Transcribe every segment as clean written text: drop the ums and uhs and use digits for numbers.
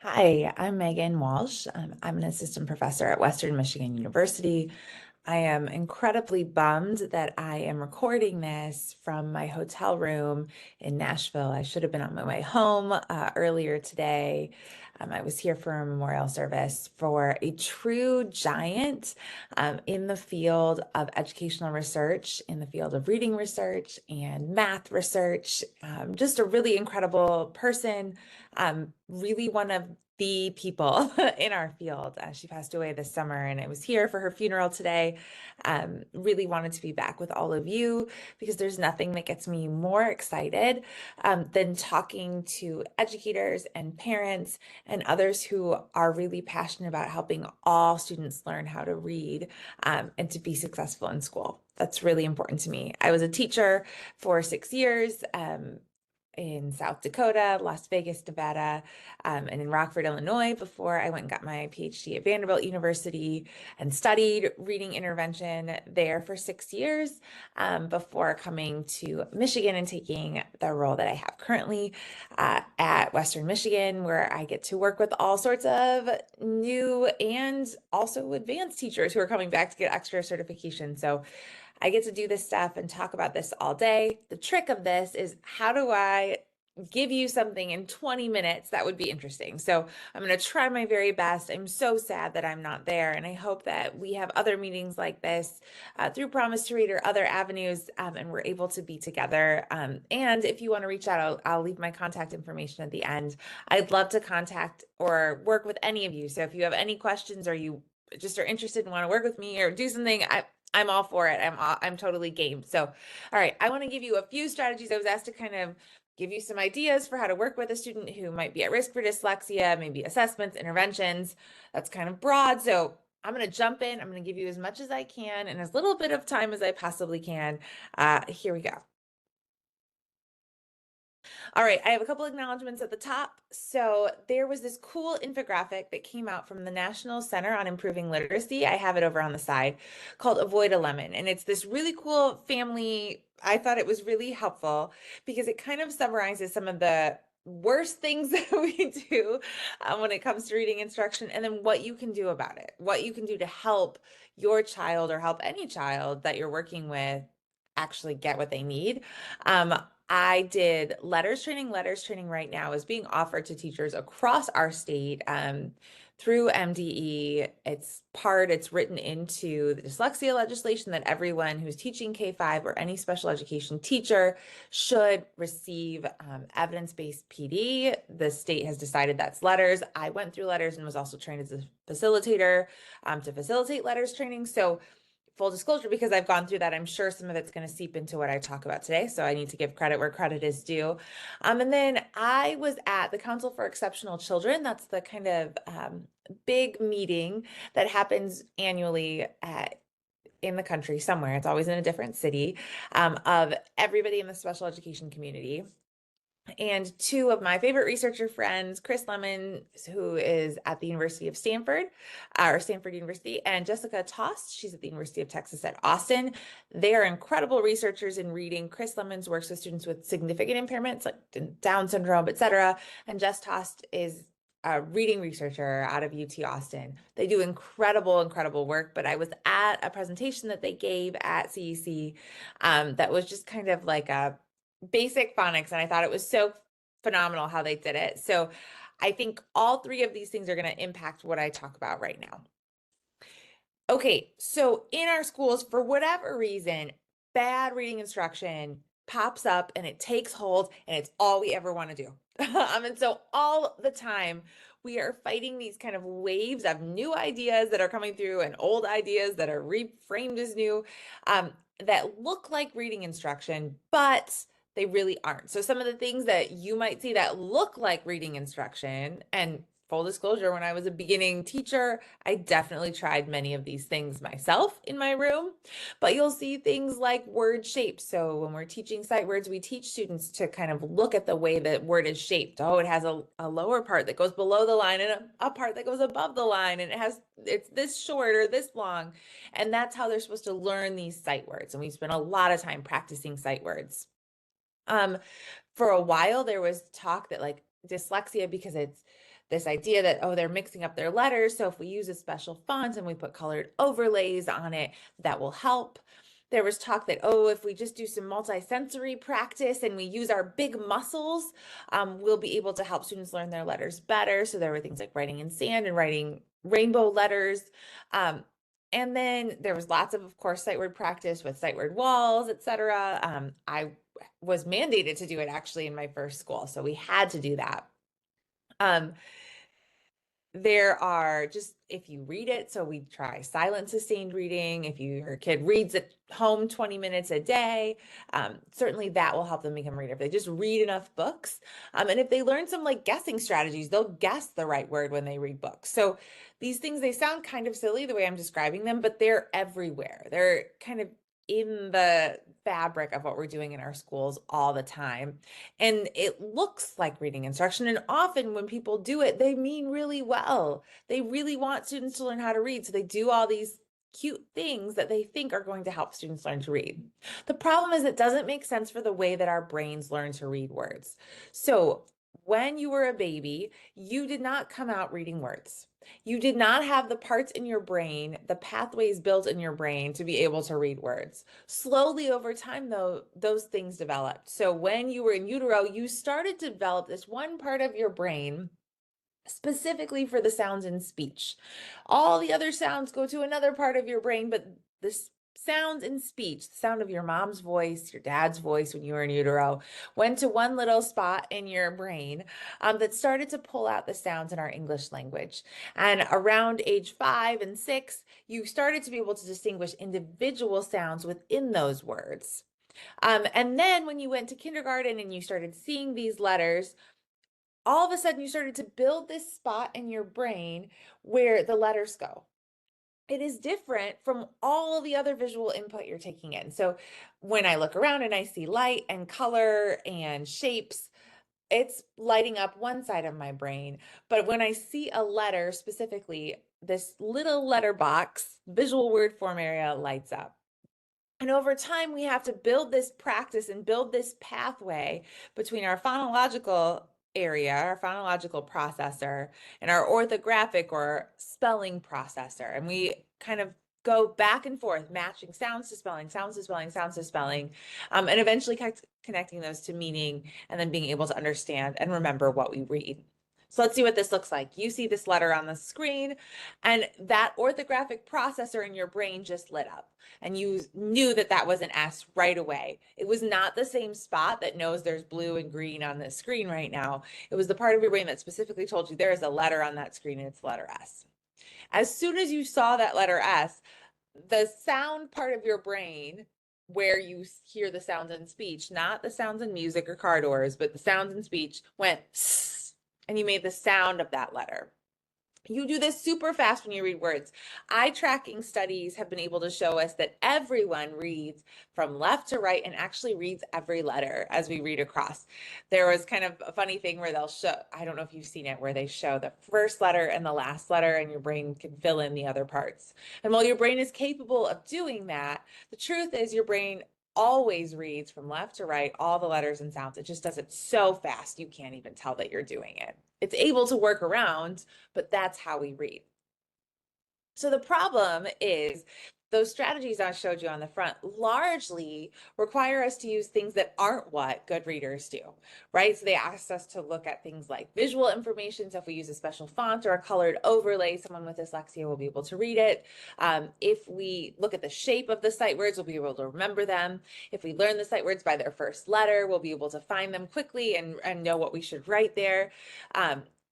Hi, I'm Meagan Walsh. I'm an assistant professor at Western Michigan University. I am incredibly bummed that I am recording this from my hotel room in Nashville. I should have been on my way home earlier today. I was here for a memorial service for a true giant in the field of educational research, in the field of reading research and math research. Just a really incredible person, really one of the people in our field. She passed away this summer, and I was here for her funeral today. Really wanted to be back with all of you because there's nothing that gets me more excited than talking to educators and parents and others who are really passionate about helping all students learn how to read and to be successful in school. That's really important to me. I was a teacher for 6 years. In South Dakota, Las Vegas, Nevada, and in Rockford, Illinois, before I went and got my PhD at Vanderbilt University and studied reading intervention there for 6 years before coming to Michigan and taking the role that I have currently at Western Michigan, where I get to work with all sorts of new and also advanced teachers who are coming back to get extra certification. So I get to do this stuff and talk about this all day. The trick of this is, how do I give you something in 20 minutes that would be interesting? So I'm going to try my very best. I'm so sad that I'm not there. And I hope that we have other meetings like this through Promise to Read or other avenues, and we're able to be together. And if you want to reach out, I'll leave my contact information at the end. I'd love to contact or work with any of you. So if you have any questions or you just are interested and want to work with me or do something, I'm all for it. I'm totally game. So, all right, I want to give you a few strategies. I was asked to kind of give you some ideas for how to work with a student who might be at risk for dyslexia, maybe assessments, interventions. That's kind of broad. So I'm going to jump in. I'm going to give you as much as I can in as little bit of time as I possibly can. Here we go. All right, I have a couple acknowledgments at the top. So there was this cool infographic that came out from the National Center on Improving Literacy. I have it over on the side, called Avoid a Lemon. And it's this really cool family. I thought it was really helpful because it kind of summarizes some of the worst things that we do when it comes to reading instruction, and then what you can do about it, what you can do to help your child or help any child that you're working with actually get what they need. I did letters training. Letters training right now is being offered to teachers across our state through MDE. It's written into the dyslexia legislation that everyone who's teaching K-5 or any special education teacher should receive evidence-based PD. The state has decided that's letters. I went through letters and was also trained as a facilitator to facilitate letters training. So full disclosure, because I've gone through that, I'm sure some of it's going to seep into what I talk about today. So I need to give credit where credit is due. And then I was at the Council for Exceptional Children. That's the kind of big meeting that happens annually in the country somewhere. It's always in a different city, of everybody in the special education community. And two of my favorite researcher friends, Chris Lemon, who is at the University of Stanford, or Stanford University, and Jessica Tost, she's at the University of Texas at Austin. They are incredible researchers in reading. Chris Lemons works with students with significant impairments like Down syndrome, etc. And Jess Tost is a reading researcher out of UT Austin. They do incredible, incredible work, but I was at a presentation that they gave at CEC that was just kind of like a basic phonics, and I thought it was so phenomenal how they did it. So I think all three of these things are going to impact what I talk about right now. Okay, so in our schools, for whatever reason, bad reading instruction pops up and it takes hold, and it's all we ever want to do. And so all the time, we are fighting these kind of waves of new ideas that are coming through and old ideas that are reframed as new, that look like reading instruction, but they really aren't. So some of the things that you might see that look like reading instruction, and full disclosure, when I was a beginning teacher, I definitely tried many of these things myself in my room, but you'll see things like word shapes. So when we're teaching sight words, we teach students to kind of look at the way that word is shaped. Oh, it has a lower part that goes below the line and a part that goes above the line, and it's this short or this long. And that's how they're supposed to learn these sight words. And we spent a lot of time practicing sight words. For a while, there was talk that like dyslexia, because it's this idea that, oh, they're mixing up their letters. So if we use a special font and we put colored overlays on it, that will help. There was talk that, oh, if we just do some multisensory practice and we use our big muscles, we'll be able to help students learn their letters better. So there were things like writing in sand and writing rainbow letters. And then there was lots of course, sight word practice with sight word walls, etc. I was mandated to do it actually in my first school, so we had to do that. There are just, if you read it, so we try silent sustained reading. If your kid reads at home 20 minutes a day, certainly that will help them become a reader. If they just read enough books, and if they learn some like guessing strategies, they'll guess the right word when they read books. So these things, they sound kind of silly the way I'm describing them, but they're everywhere. They're kind of in the fabric of what we're doing in our schools all the time. And it looks like reading instruction. And often when people do it, they mean really well. They really want students to learn how to read. So they do all these cute things that they think are going to help students learn to read. The problem is it doesn't make sense for the way that our brains learn to read words. So when you were a baby, you did not come out reading words. You did not have the parts in your brain, the pathways built in your brain to be able to read words. Slowly over time, though, those things developed. So when you were in utero, you started to develop this one part of your brain specifically for the sounds in speech. All the other sounds go to another part of your brain, but this sounds in speech, the sound of your mom's voice, your dad's voice when you were in utero, went to one little spot in your brain that started to pull out the sounds in our English language. And around age 5 and 6, you started to be able to distinguish individual sounds within those words. And then when you went to kindergarten and you started seeing these letters, all of a sudden you started to build this spot in your brain where the letters go. It is different from all the other visual input you're taking in. So when I look around and I see light and color and shapes, it's lighting up one side of my brain. But when I see a letter specifically, this little letter box, visual word form area lights up. And over time, we have to build this practice and build this pathway between our phonological area, our phonological processor, and our orthographic or spelling processor. And we kind of go back and forth, matching sounds to spelling, sounds to spelling, sounds to spelling, and eventually connecting those to meaning and then being able to understand and remember what we read. So let's see what this looks like. You see this letter on the screen, and that orthographic processor in your brain just lit up. And you knew that that was an S right away. It was not the same spot that knows there's blue and green on the screen right now. It was the part of your brain that specifically told you there is a letter on that screen and it's the letter S. As soon as you saw that letter S, the sound part of your brain where you hear the sounds in speech, not the sounds in music or car doors, but the sounds in speech went S, and you made the sound of that letter. You do this super fast when you read words. Eye tracking studies have been able to show us that everyone reads from left to right and actually reads every letter as we read across. There was kind of a funny thing where they'll show, I don't know if you've seen it, where they show the first letter and the last letter and your brain can fill in the other parts. And while your brain is capable of doing that, the truth is your brain always reads from left to right all the letters and sounds. It just does it so fast you can't even tell that you're doing it. It's able to work around, but that's how we read. So the problem is those strategies I showed you on the front largely require us to use things that aren't what good readers do, right? So they asked us to look at things like visual information. So if we use a special font or a colored overlay, someone with dyslexia will be able to read it. If we look at the shape of the sight words, we'll be able to remember them. If we learn the sight words by their first letter, we'll be able to find them quickly and know what we should write there.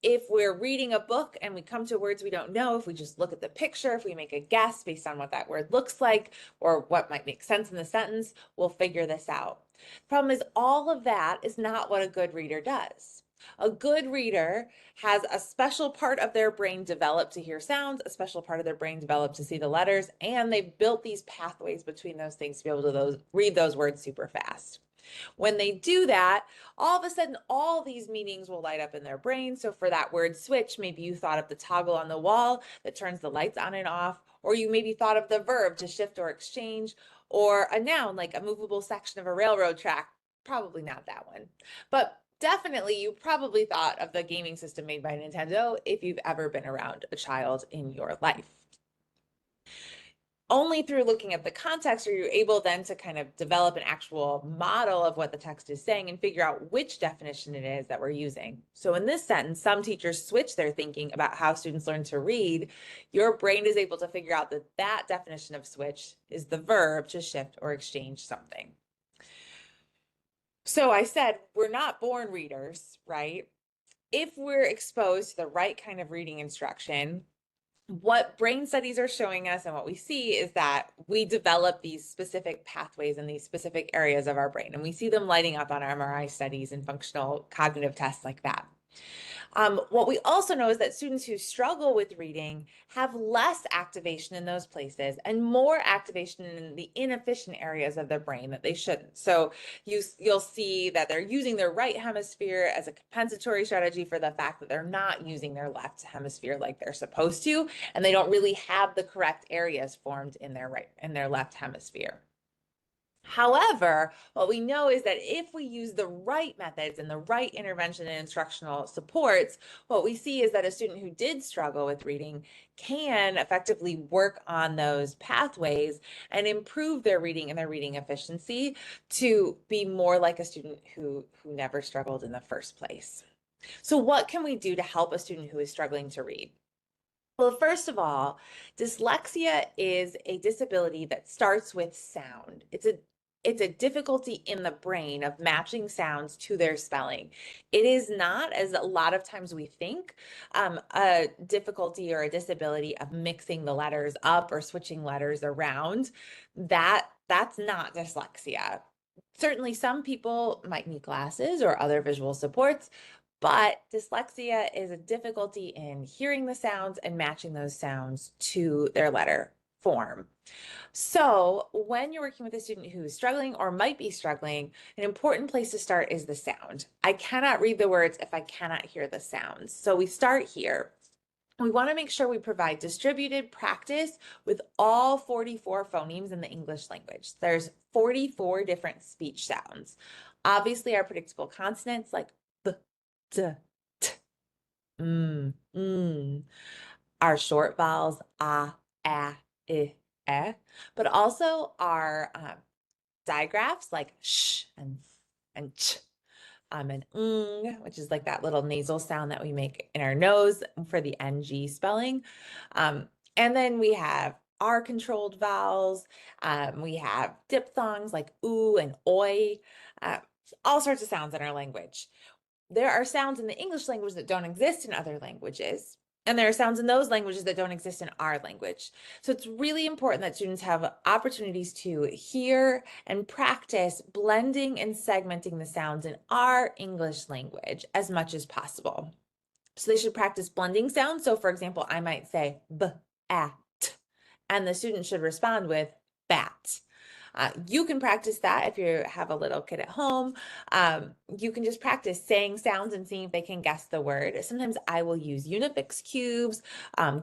If we're reading a book and we come to words we don't know, if we just look at the picture, if we make a guess based on what that word looks like or what might make sense in the sentence, we'll figure this out. The problem is all of that is not what a good reader does. A good reader has a special part of their brain developed to hear sounds, a special part of their brain developed to see the letters, and they've built these pathways between those things to be able to read those words super fast. When they do that, all of a sudden, all these meanings will light up in their brain. So for that word switch, maybe you thought of the toggle on the wall that turns the lights on and off, or you maybe thought of the verb to shift or exchange, or a noun like a movable section of a railroad track. Probably not that one. But definitely you probably thought of the gaming system made by Nintendo if you've ever been around a child in your life. Only through looking at the context are you able then to kind of develop an actual model of what the text is saying and figure out which definition it is that we're using. So in this sentence, some teachers switch their thinking about how students learn to read. Your brain is able to figure out that that definition of switch is the verb to shift or exchange something. So I said, we're not born readers, right? If we're exposed to the right kind of reading instruction, what brain studies are showing us and what we see is that we develop these specific pathways in these specific areas of our brain, and we see them lighting up on MRI studies and functional cognitive tests like that. What we also know is that students who struggle with reading have less activation in those places and more activation in the inefficient areas of their brain that they shouldn't. So you'll see that they're using their right hemisphere as a compensatory strategy for the fact that they're not using their left hemisphere like they're supposed to, and they don't really have the correct areas formed in their left hemisphere. However, what we know is that if we use the right methods and the right intervention and instructional supports, what we see is that a student who did struggle with reading can effectively work on those pathways and improve their reading and their reading efficiency to be more like a student who never struggled in the first place. So what can we do to help a student who is struggling to read? Well, first of all, dyslexia is a disability that starts with sound. It's a difficulty in the brain of matching sounds to their spelling. It is not, as a lot of times we think, a difficulty or a disability of mixing the letters up or switching letters around. That's not dyslexia. Certainly, some people might need glasses or other visual supports, but dyslexia is a difficulty in hearing the sounds and matching those sounds to their letter form. So when you're working with a student who is struggling or might be struggling, an important place to start is the sound. I cannot read the words if I cannot hear the sounds. So we start here. We want to make sure we provide distributed practice with all 44 phonemes in the English language. There's 44 different speech sounds. Obviously, our predictable consonants like b, d, t, our short vowels a, I, but also our digraphs like sh and ch, and which is like that little nasal sound that we make in our nose for the ng spelling. And then we have R controlled vowels. We have diphthongs like oo and oi, all sorts of sounds in our language. There are sounds in the English language that don't exist in other languages. And there are sounds in those languages that don't exist in our language. So it's really important that students have opportunities to hear and practice blending and segmenting the sounds in our English language as much as possible. So they should practice blending sounds. So for example, I might say b, at, and the student should respond with bat. You can practice that if you have a little kid at home. You can just practice saying sounds and seeing if they can guess the word. Sometimes I will use Unifix cubes,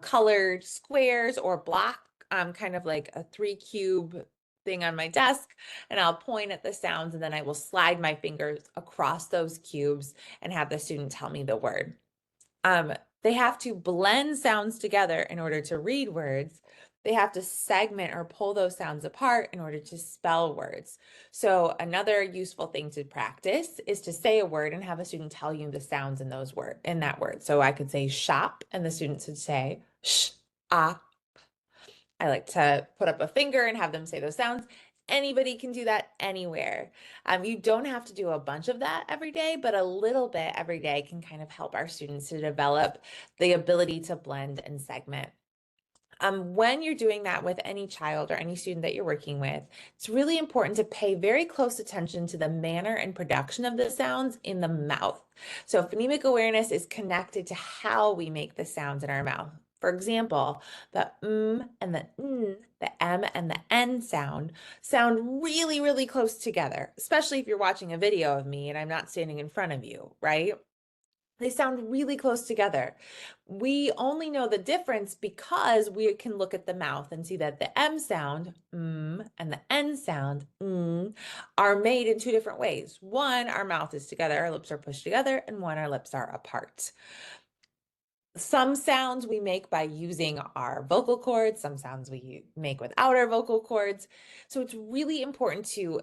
colored squares, or block, kind of like a 3-cube thing on my desk, and I'll point at the sounds, and then I will slide my fingers across those cubes and have the student tell me the word. They have to blend sounds together in order to read words. They have to segment or pull those sounds apart in order to spell words. So another useful thing to practice is to say a word and have a student tell you the sounds in that word. So I could say shop and the students would say sh, ah. I like to put up a finger and have them say those sounds. Anybody can do that anywhere. You don't have to do a bunch of that every day, but a little bit every day can kind of help our students to develop the ability to blend and segment. When you're doing that with any child or any student that you're working with, it's really important to pay very close attention to the manner and production of the sounds in the mouth. So phonemic awareness is connected to how we make the sounds in our mouth. For example, the and the n, the m and the n sound really, really close together, especially if you're watching a video of me and I'm not standing in front of you, right? They sound really close together. We only know the difference because we can look at the mouth and see that the M sound, and the N sound, are made in two different ways. One, our mouth is together, our lips are pushed together, and one, our lips are apart. Some sounds we make by using our vocal cords, some sounds we make without our vocal cords. So it's really important to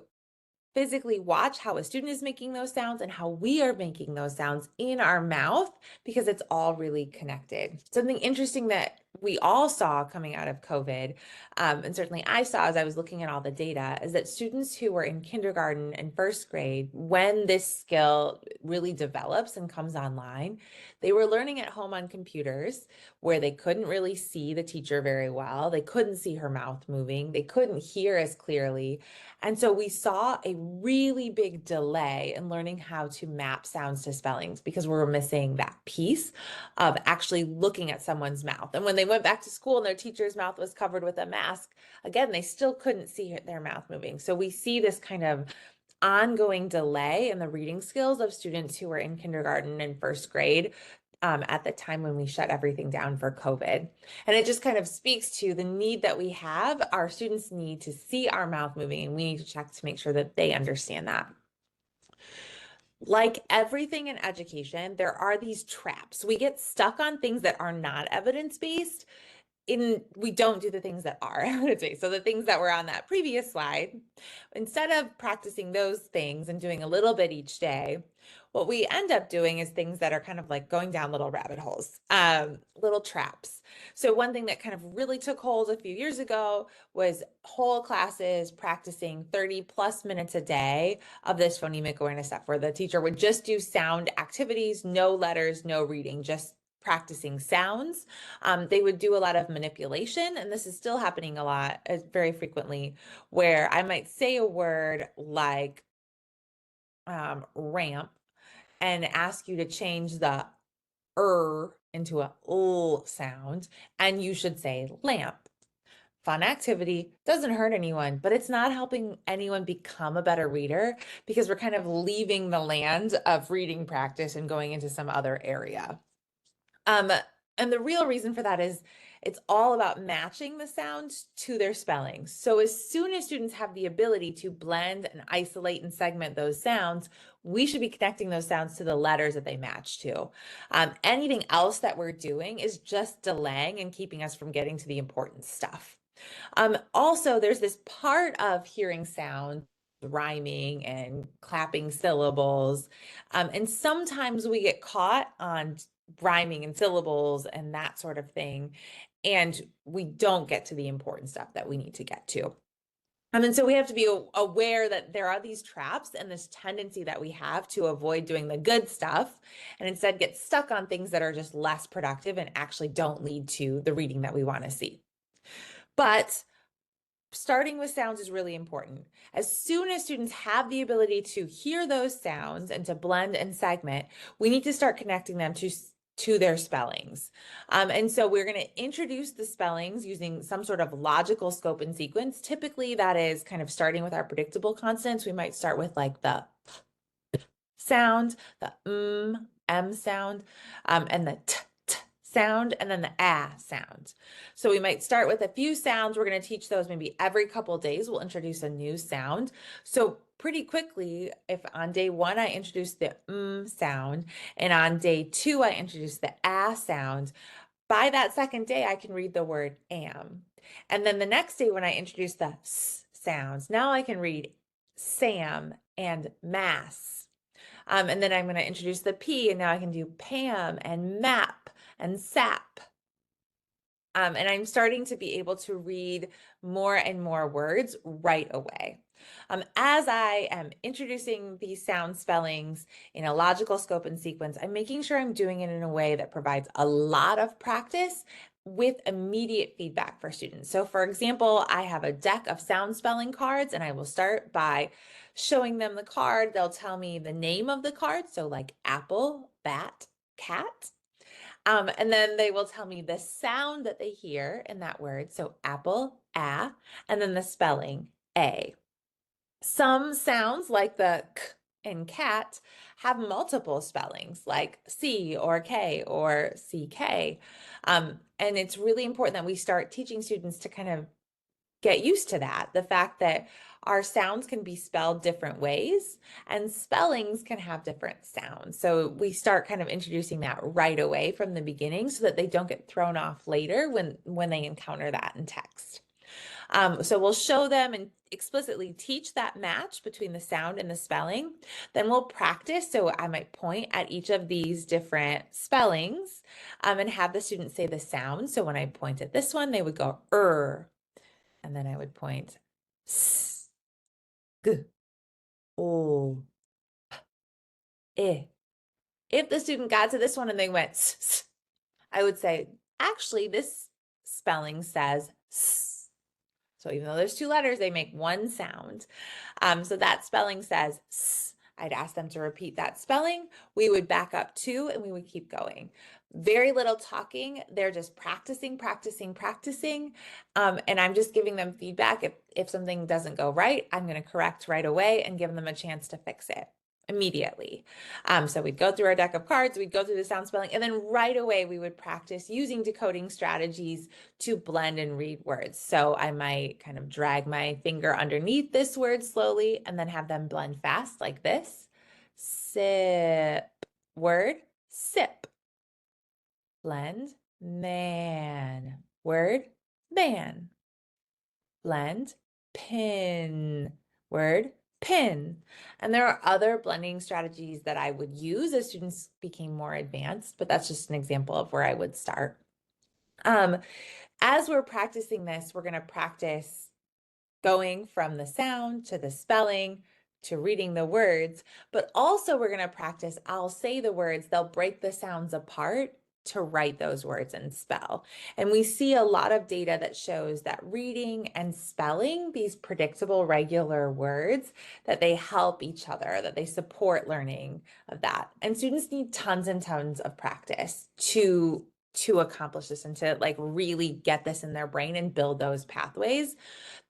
physically watch how a student is making those sounds and how we are making those sounds in our mouth, because it's all really connected. Something interesting that we all saw coming out of COVID, and certainly I saw as I was looking at all the data, is that students who were in kindergarten and first grade, when this skill really develops and comes online, they were learning at home on computers where they couldn't really see the teacher very well. They couldn't see her mouth moving. They couldn't hear as clearly. And so we saw a really big delay in learning how to map sounds to spellings because we were missing that piece of actually looking at someone's mouth. And when they went back to school and their teacher's mouth was covered with a mask, again, they still couldn't see their mouth moving. So we see this kind of ongoing delay in the reading skills of students who were in kindergarten and first grade at the time when we shut everything down for COVID. And it just kind of speaks to the need that we have. Our students need to see our mouth moving, and we need to check to make sure that they understand that. Like everything in education, there are these traps. We get stuck on things that are not evidence-based. We don't do the things that are evidence-based. So the things that were on that previous slide, instead of practicing those things and doing a little bit each day, what we end up doing is things that are kind of like going down little rabbit holes, little traps. So one thing that kind of really took hold a few years ago was whole classes practicing 30 plus minutes a day of this phonemic awareness stuff, where the teacher would just do sound activities, no letters, no reading, just practicing sounds. They would do a lot of manipulation, and this is still happening a lot, very frequently, where I might say a word like ramp and ask you to change the into a l sound, and you should say lamp. Fun activity, doesn't hurt anyone, but it's not helping anyone become a better reader because we're kind of leaving the land of reading practice and going into some other area. And the real reason for that is it's all about matching the sounds to their spellings. So as soon as students have the ability to blend and isolate and segment those sounds, we should be connecting those sounds to the letters that they match to. Anything else that we're doing is just delaying and keeping us from getting to the important stuff. Also, there's this part of hearing sound, rhyming and clapping syllables. And sometimes we get caught on rhyming and syllables and that sort of thing. And we don't get to the important stuff that we need to get to. And so we have to be aware that there are these traps and this tendency that we have to avoid doing the good stuff and instead get stuck on things that are just less productive and actually don't lead to the reading that we want to see. But starting with sounds is really important. As soon as students have the ability to hear those sounds and to blend and segment, we need to start connecting them to their spellings. And so we're going to introduce the spellings using some sort of logical scope and sequence. Typically, that is kind of starting with our predictable consonants. We might start with like the sound, the M sound, and the t sound, and then the sound. So we might start with a few sounds. We're going to teach those maybe every couple of days. We'll introduce a new sound. So pretty quickly, if on day one I introduce the sound, and on day two I introduce the sound, by that second day I can read the word am. And then the next day when I introduce the s sounds, now I can read Sam and mass. And then I'm going to introduce the P, and now I can do Pam and map and sap. And I'm starting to be able to read more and more words right away. As I am introducing these sound spellings in a logical scope and sequence, I'm making sure I'm doing it in a way that provides a lot of practice with immediate feedback for students. So for example, I have a deck of sound spelling cards, and I will start by showing them the card. They'll tell me the name of the card, so like apple, bat, cat. And then they will tell me the sound that they hear in that word. So apple, and then the spelling, a. Some sounds like the k and cat have multiple spellings like C or K or CK. And it's really important that we start teaching students to kind of get used to that. The fact that our sounds can be spelled different ways and spellings can have different sounds. So we start kind of introducing that right away from the beginning so that they don't get thrown off later when they encounter that in text. So we'll show them and explicitly teach that match between the sound and the spelling. Then we'll practice. So I might point at each of these different spellings and have the students say the sound. So when I point at this one, they would go and then I would point s, g, o, I. If the student got to this one and they went s, I would say, actually, this spelling says s. So even though there's two letters, they make one sound. So that spelling says s. I'd ask them to repeat that spelling. We would back up two and we would keep going. Very little talking. They're just practicing, practicing, practicing. And I'm just giving them feedback. If something doesn't go right, I'm going to correct right away and give them a chance to fix it immediately. So we'd go through our deck of cards, we'd go through the sound spelling, and then right away we would practice using decoding strategies to blend and read words. So I might kind of drag my finger underneath this word slowly and then have them blend fast like this. Sip, word, sip. Blend, man, word, man. Blend, pin, word, pin. And there are other blending strategies that I would use as students became more advanced, but that's just an example of where I would start. As we're practicing this, we're going to practice going from the sound to the spelling to reading the words, but also we're going to practice, I'll say the words, they'll break the sounds apart to write those words and spell. And we see a lot of data that shows that reading and spelling these predictable, regular words, that they help each other, that they support learning of that. And students need tons and tons of practice to accomplish this and to like really get this in their brain and build those pathways.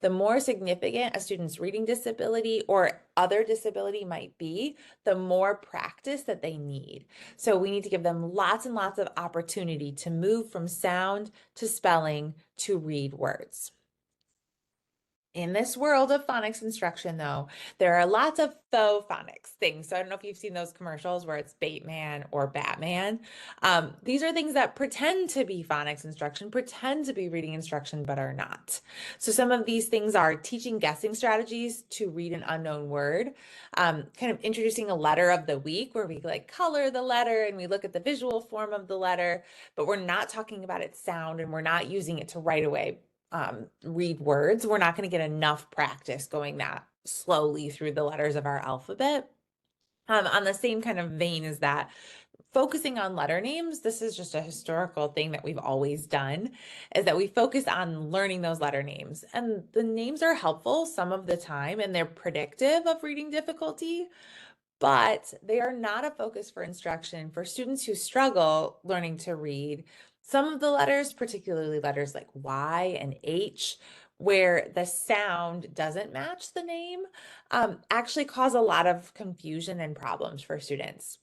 The more significant a student's reading disability or other disability might be, the more practice that they need. So we need to give them lots and lots of opportunity to move from sound to spelling to read words. In this world of phonics instruction, though, there are lots of faux phonics things. So I don't know if you've seen those commercials where it's Bateman or Batman. These are things that pretend to be phonics instruction, pretend to be reading instruction, but are not. So some of these things are teaching guessing strategies to read an unknown word, kind of introducing a letter of the week where we like color the letter and we look at the visual form of the letter, but we're not talking about its sound and we're not using it to right away read words. We're not going to get enough practice going that slowly through the letters of our alphabet. On the same kind of vein as that, focusing on letter names, this is just a historical thing that we've always done, is that we focus on learning those letter names. And the names are helpful some of the time, and they're predictive of reading difficulty, but they are not a focus for instruction for students who struggle learning to read. Some of the letters, particularly letters like Y and H, where the sound doesn't match the name, actually cause a lot of confusion and problems for students.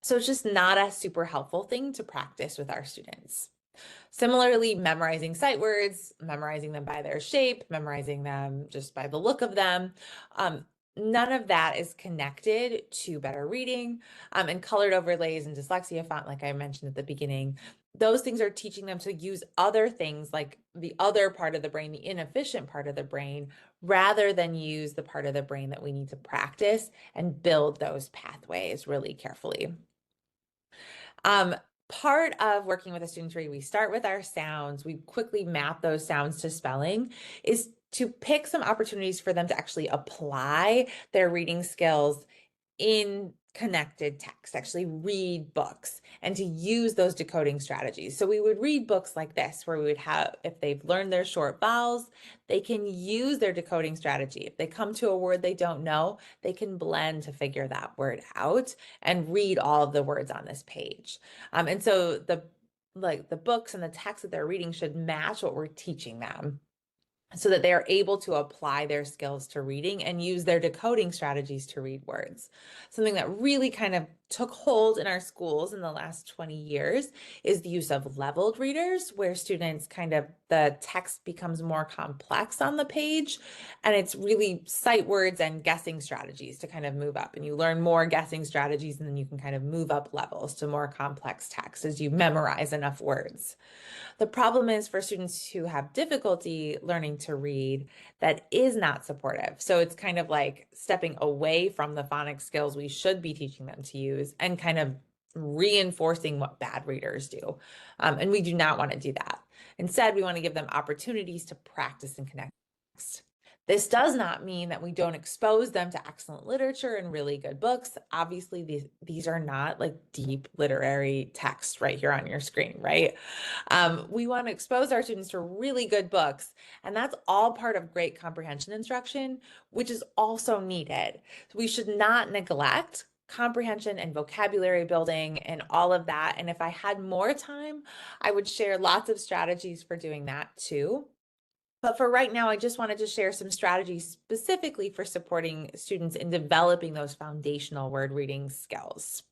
So it's just not a super helpful thing to practice with our students. Similarly, memorizing sight words, memorizing them by their shape, memorizing them just by the look of them. None of that is connected to better reading, and colored overlays and dyslexia font, like I mentioned at the beginning. Those things are teaching them to use other things like the other part of the brain, the inefficient part of the brain, rather than use the part of the brain that we need to practice and build those pathways really carefully. Part of working with a student to read, we start with our sounds, we quickly map those sounds to spelling, is to pick some opportunities for them to actually apply their reading skills in connected text, actually read books and to use those decoding strategies. So we would read books like this, where we would have, if they've learned their short vowels, they can use their decoding strategy. If they come to a word they don't know, they can blend to figure that word out and read all of the words on this page. And so the books and the text that they're reading should match what we're teaching them. so that they are able to apply their skills to reading and use their decoding strategies to read words. Something that really kind of took hold in our schools in the last 20 years is the use of leveled readers, where students the text becomes more complex on the page, and it's really sight words and guessing strategies to kind of move up. And you learn more guessing strategies, and then you can kind of move up levels to more complex text as you memorize enough words. The problem is for students who have difficulty learning to read, that is not supportive. So it's kind of like stepping away from the phonics skills we should be teaching them to use and kind of reinforcing what bad readers do. And we do not want to do that. Instead, we want to give them opportunities to practice and connect. This does not mean that we don't expose them to excellent literature and really good books. Obviously, these are not like deep literary text right here on your screen, right? We want to expose our students to really good books, and that's all part of great comprehension instruction, which is also needed. We should not neglect comprehension and vocabulary building and all of that. And if I had more time, I would share lots of strategies for doing that too. But for right now, I just wanted to share some strategies specifically for supporting students in developing those foundational word reading skills.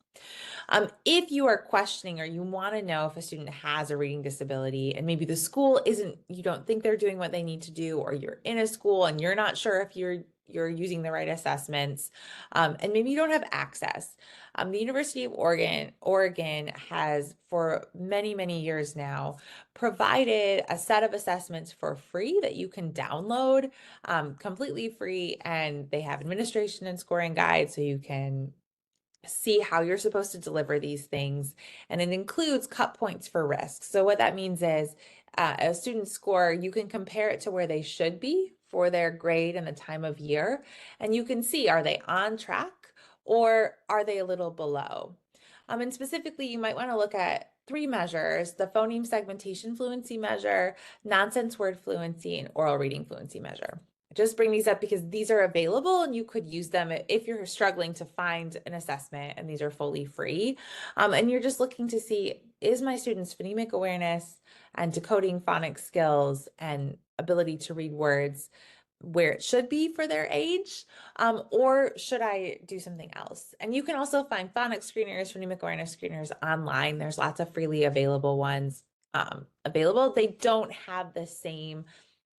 If you are questioning or you want to know if a student has a reading disability and maybe the school you don't think they're doing what they need to do, or you're in a school and you're not sure if you're using the right assessments, and maybe you don't have access. The University of Oregon has for many, many years now provided a set of assessments for free that you can download, completely free, and they have administration and scoring guides so you can see how you're supposed to deliver these things. And it includes cut points for risk. So what that means is a student's score, you can compare it to where they should be for their grade and the time of year. And you can see, are they on track or are they a little below? And specifically, you might want to look at three measures: the phoneme segmentation fluency measure, nonsense word fluency, and oral reading fluency measure. Just bring these up because these are available and you could use them if you're struggling to find an assessment, and these are fully free. And you're just looking to see, is my student's phonemic awareness and decoding phonics skills and ability to read words where it should be for their age, or should I do something else? And you can also find phonics screeners, phonemic awareness screeners online. There's lots of freely available ones available. They don't have the same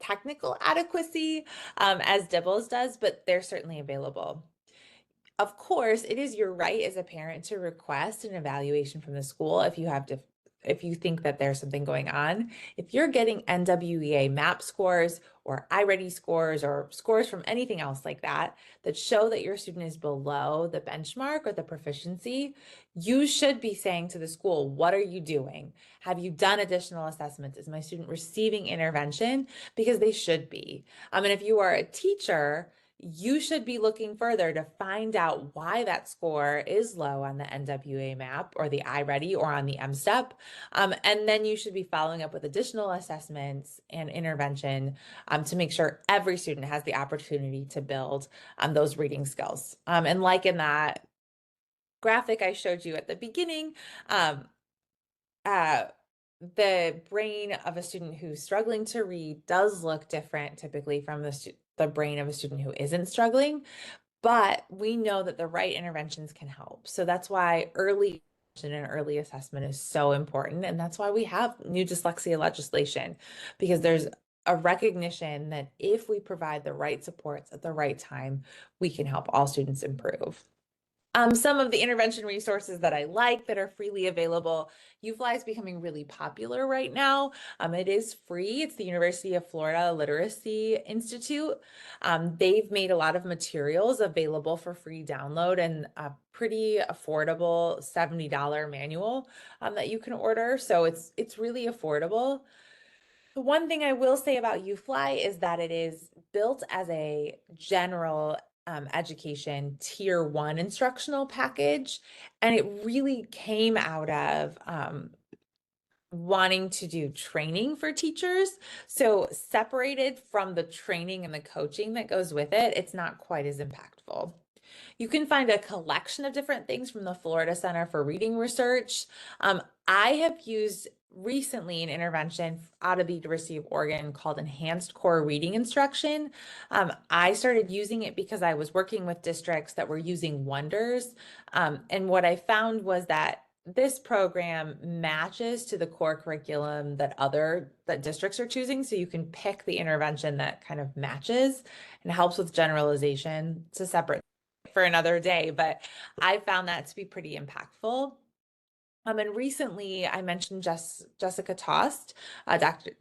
technical adequacy as Dibbles does, but they're certainly available. Of course, it is your right as a parent to request an evaluation from the school if you think that there's something going on. If you're getting NWEA MAP scores or iReady scores or scores from anything else like that that show that your student is below the benchmark or the proficiency, you should be saying to the school, what are you doing? Have you done additional assessments? Is my student receiving intervention? Because they should be. And if you are a teacher, you should be looking further to find out why that score is low on the NWA map or the iReady or on the MSTEP. And then you should be following up with additional assessments and intervention to make sure every student has the opportunity to build those reading skills. And like in that graphic I showed you at the beginning, the brain of a student who's struggling to read does look different typically from the brain of a student who isn't struggling, but we know that the right interventions can help. So that's why early intervention and early assessment is so important. And that's why we have new dyslexia legislation, because there's a recognition that if we provide the right supports at the right time, we can help all students improve. Some of the intervention resources that I like that are freely available. UFly is becoming really popular right now. It is free. It's the University of Florida Literacy Institute. They've made a lot of materials available for free download and a pretty affordable $70 manual that you can order. So it's really affordable. The one thing I will say about UFly is that it is built as a general education tier 1 instructional package, and it really came out of wanting to do training for teachers. So separated from the training and the coaching that goes with it, it's not quite as impactful. You can find a collection of different things from the Florida Center for Reading Research. I have used recently an intervention out of the University of Oregon called Enhanced Core Reading Instruction. I started using it because I was working with districts that were using Wonders. And what I found was that this program matches to the core curriculum that districts are choosing. So you can pick the intervention that kind of matches and helps with generalization. It's a separate for another day, but I found that to be pretty impactful. And recently I mentioned Jessica Tost,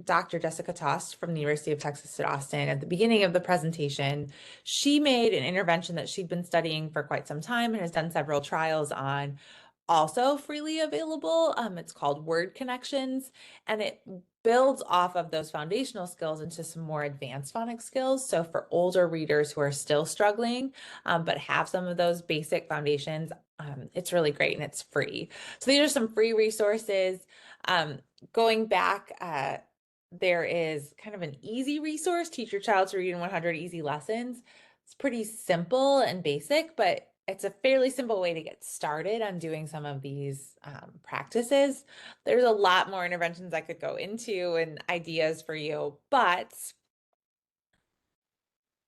Dr. Jessica Tost from the University of Texas at Austin at the beginning of the presentation. She made an intervention that she'd been studying for quite some time and has done several trials on, also freely available. It's called Word Connections, and it builds off of those foundational skills into some more advanced phonics skills. So for older readers who are still struggling, but have some of those basic foundations, it's really great and it's free. So these are some free resources. Going back, there is kind of an easy resource, Teach Your Child to Read in 100 Easy Lessons. It's pretty simple and basic, but it's a fairly simple way to get started on doing some of these practices. There's a lot more interventions I could go into and ideas for you, but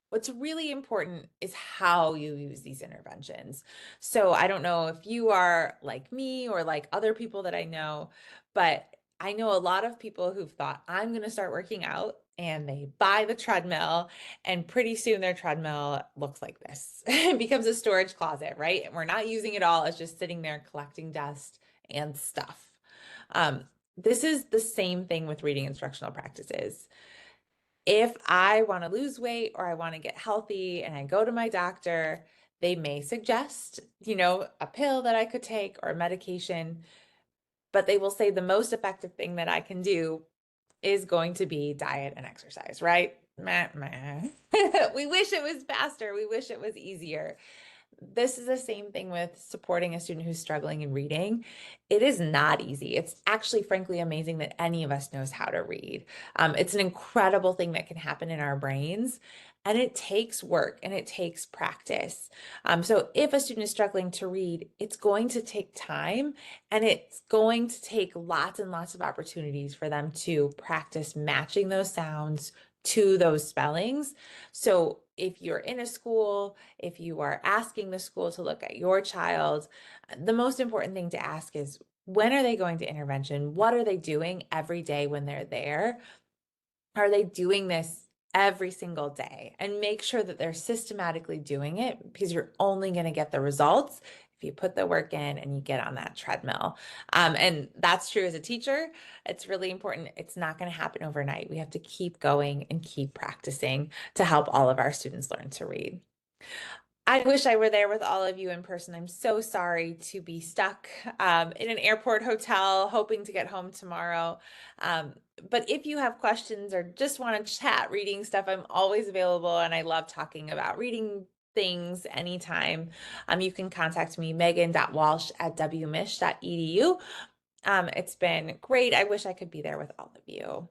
what's really important is how you use these interventions. So I don't know if you are like me or like other people that I know, but I know a lot of people who've thought, I'm going to start working out, and they buy the treadmill, and pretty soon their treadmill looks like this. It becomes a storage closet, right? And we're not using it all. It's just sitting there collecting dust and stuff. This is the same thing with reading instructional practices. If I want to lose weight or I want to get healthy and I go to my doctor, they may suggest, a pill that I could take or a medication, but they will say the most effective thing that I can do is going to be diet and exercise, right? Meh, meh. We wish it was faster. We wish it was easier. This is the same thing with supporting a student who's struggling in reading. It is not easy. It's actually, frankly, amazing that any of us knows how to read. It's an incredible thing that can happen in our brains, and it takes work and it takes practice. So if a student is struggling to read, it's going to take time, and it's going to take lots and lots of opportunities for them to practice matching those sounds to those spellings. So if you're in a school, if you are asking the school to look at your child, the most important thing to ask is, when are they going to intervention? What are they doing every day when they're there? Are they doing this every single day? And make sure that they're systematically doing it, because you're only going to get the results if you put the work in and you get on that treadmill. And that's true as a teacher. It's really important. It's not going to happen overnight. We have to keep going and keep practicing to help all of our students learn to read. I wish I were there with all of you in person. I'm so sorry to be stuck in an airport hotel, hoping to get home tomorrow. But if you have questions or just want to chat reading stuff, I'm always available, and I love talking about reading things anytime. You can contact me, meagan.walsh@wmich.edu. It's been great. I wish I could be there with all of you.